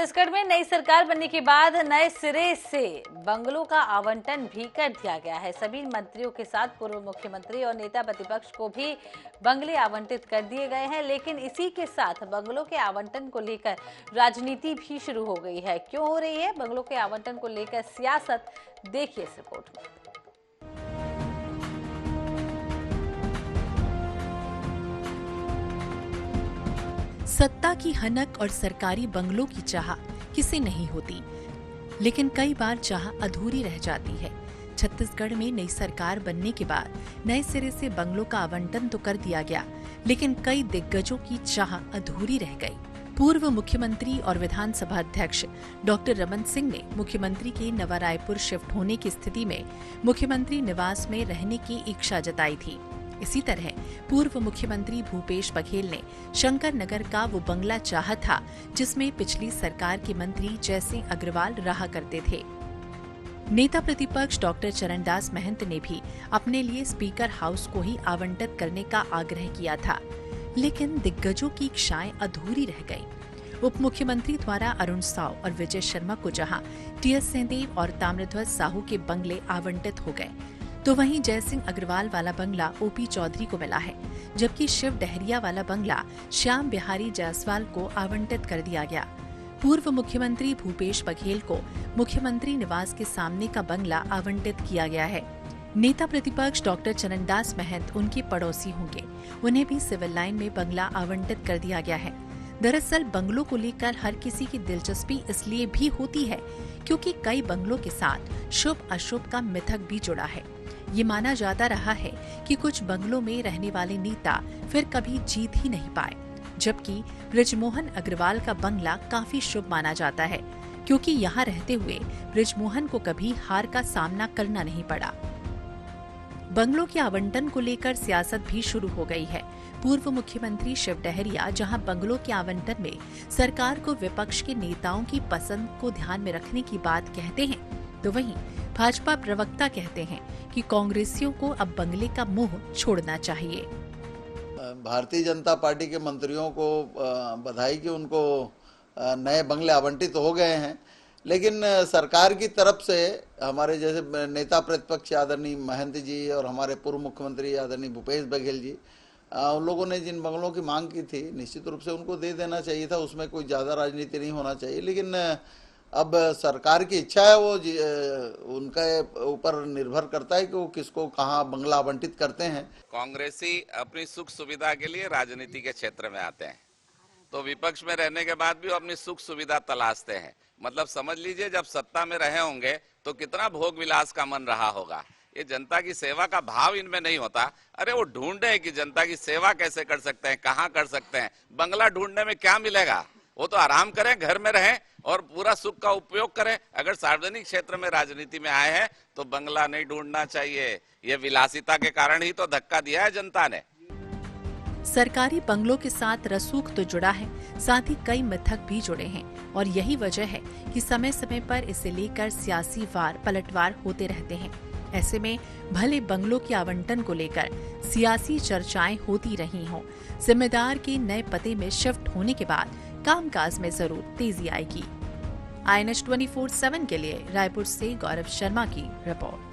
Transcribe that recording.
छत्तीसगढ़ में नई सरकार बनने के बाद नए सिरे से बंगलों का आवंटन भी कर दिया गया है। सभी मंत्रियों के साथ पूर्व मुख्यमंत्री और नेता प्रतिपक्ष को भी बंगले आवंटित कर दिए गए हैं। लेकिन इसी के साथ बंगलों के आवंटन को लेकर राजनीति भी शुरू हो गई है। क्यों हो रही है बंगलों के आवंटन को लेकर सियासत, देखिए इस रिपोर्ट में। सत्ता की हनक और सरकारी बंगलों की चाह किसे नहीं होती, लेकिन कई बार चाह अधूरी रह जाती है। छत्तीसगढ़ में नई सरकार बनने के बाद नए सिरे से बंगलों का आवंटन तो कर दिया गया, लेकिन कई दिग्गजों की चाह अधूरी रह गई। पूर्व मुख्यमंत्री और विधानसभा अध्यक्ष डॉक्टर रमन सिंह ने मुख्यमंत्री के नवा रायपुर शिफ्ट होने की स्थिति में मुख्यमंत्री निवास में रहने की इच्छा जताई थी। इसी तरह पूर्व मुख्यमंत्री भूपेश बघेल ने शंकर नगर का वो बंगला चाहा था जिसमें पिछली सरकार के मंत्री जयसिंह अग्रवाल रहा करते थे। नेता प्रतिपक्ष डॉक्टर चरणदास महंत ने भी अपने लिए स्पीकर हाउस को ही आवंटित करने का आग्रह किया था, लेकिन दिग्गजों की इच्छाएं अधूरी रह गईं। उप मुख्यमंत्री द्वारा अरुण साव और विजय शर्मा को जहां टीएस सिंहदेव और ताम्रध्वज साहू के बंगले आवंटित हो गए, तो वहीं जयसिंह अग्रवाल वाला बंगला ओपी चौधरी को मिला है, जबकि शिव डहरिया वाला बंगला श्याम बिहारी जायसवाल को आवंटित कर दिया गया। पूर्व मुख्यमंत्री भूपेश बघेल को मुख्यमंत्री निवास के सामने का बंगला आवंटित किया गया है। नेता प्रतिपक्ष डॉक्टर चरणदास महंत उनके पड़ोसी होंगे, उन्हें भी सिविल लाइन में बंगला आवंटित कर दिया गया है। दरअसल बंगलों को लेकर हर किसी की दिलचस्पी इसलिए भी होती है क्योंकि कई बंगलों के साथ शुभ अशुभ का मिथक भी जुड़ा है। ये माना जाता रहा है कि कुछ बंगलों में रहने वाले नेता फिर कभी जीत ही नहीं पाए, जबकि बृजमोहन अग्रवाल का बंगला काफी शुभ माना जाता है क्योंकि यहाँ रहते हुए बृजमोहन को कभी हार का सामना करना नहीं पड़ा। बंगलों के आवंटन को लेकर सियासत भी शुरू हो गई है। पूर्व मुख्यमंत्री शिव डहरिया जहां बंगलों के आवंटन में सरकार को विपक्ष के नेताओं की पसंद को ध्यान में रखने की बात कहते हैं, तो वहीं भाजपा प्रवक्ता कहते हैं कि कांग्रेसियों को अब बंगले का मुंह छोड़ना चाहिए। भारतीय जनता पार्टी के मंत्रियों को बधाई कि उनको नए बंगले आवंटित हो गए हैं, लेकिन सरकार की तरफ से हमारे जैसे नेता प्रतिपक्ष आदरणीय महंत जी और हमारे पूर्व मुख्यमंत्री आदरणीय भूपेश बघेल जी, उन लोगों ने जिन बंगलों की मांग की थी निश्चित रूप से उनको दे देना चाहिए था। उसमें कोई ज़्यादा राजनीति नहीं होना चाहिए, लेकिन अब सरकार की इच्छा है, वो उनके ऊपर निर्भर करता है कि वो किसको कहाँ बंगला आवंटित करते हैं। कांग्रेसी अपनी सुख सुविधा के लिए राजनीति के क्षेत्र में आते हैं, तो विपक्ष में रहने के बाद भी वो अपनी सुख सुविधा तलाशते हैं। मतलब समझ लीजिए जब सत्ता में रहे होंगे तो कितना भोग विलास का मन रहा होगा। ये जनता की सेवा का भाव इनमें नहीं होता। अरे वो ढूंढ रहे कि जनता की सेवा कैसे कर सकते हैं, कहाँ कर सकते हैं। बंगला ढूंढने में क्या मिलेगा, वो तो आराम करें, घर में रहें और पूरा सुख का उपयोग करें। अगर सार्वजनिक क्षेत्र में राजनीति में आए हैं तो बंगला नहीं ढूंढना चाहिए। ये विलासिता के कारण ही तो धक्का दिया है जनता ने। सरकारी बंगलों के साथ रसूख तो जुड़ा है, साथ ही कई मिथक भी जुड़े हैं और यही वजह है कि समय समय पर इसे लेकर सियासी वार पलटवार होते रहते हैं। ऐसे में भले बंगलों के आवंटन को लेकर सियासी चर्चाएं होती रही हों, जिम्मेदार के नए पते में शिफ्ट होने के बाद कामकाज में जरूर तेजी आएगी। INH 24/7 के लिए रायपुर से गौरव शर्मा की रिपोर्ट।